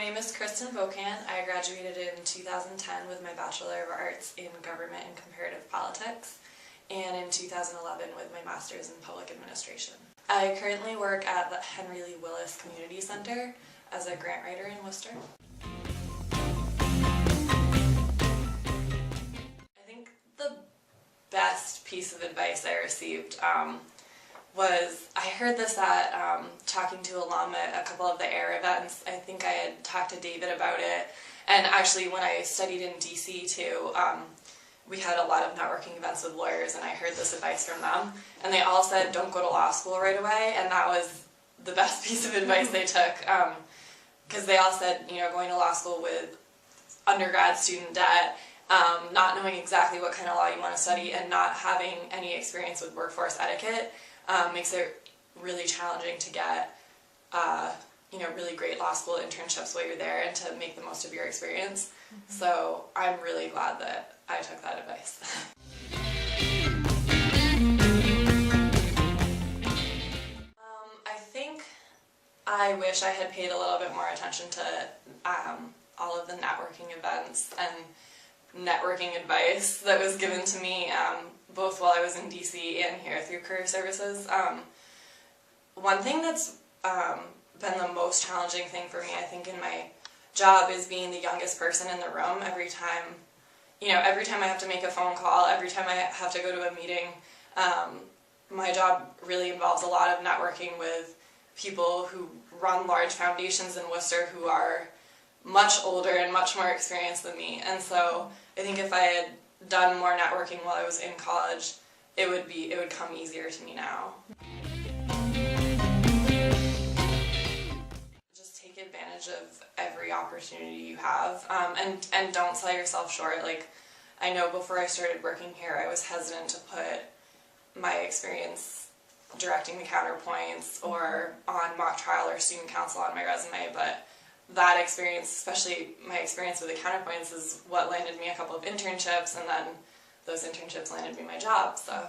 name is Kristen Bokhan. I graduated in 2010 with my Bachelor of Arts in Government and Comparative Politics, and in 2011 with my Master's in Public Administration. I currently work at the Henry Lee Willis Community Center as a grant writer in Worcester. I think the best piece of advice I received was, I heard this at talking to alum at a couple of the AIR events. I think I had talked to David about it, and actually when I studied in DC too, we had a lot of networking events with lawyers, and I heard this advice from them, and they all said don't go to law school right away, and that was the best piece of advice they took, because they all said, you know, going to law school with undergrad student debt, not knowing exactly what kind of law you want to study, and not having any experience with workforce etiquette makes it really challenging to get really great law school internships while you're there and to make the most of your experience. Mm-hmm. So I'm really glad that I took that advice. I think I wish I had paid a little bit more attention to all of the networking events and networking advice that was given to me both while I was in DC and here through Career Services. One thing that's been the most challenging thing for me, I think, in my job is being the youngest person in the room. Every time I have to make a phone call, every time I have to go to a meeting, my job really involves a lot of networking with people who run large foundations in Worcester who are much older and much more experienced than me. And so I think if I had done more networking while I was in college, it would come easier to me now. Just take advantage of every opportunity you have, and don't sell yourself short. Like, I know before I started working here, I was hesitant to put my experience directing the counterpoints or on mock trial or student council on my resume, but that experience, especially my experience with the counterpoints, is what landed me a couple of internships, and then those internships landed me my job, so.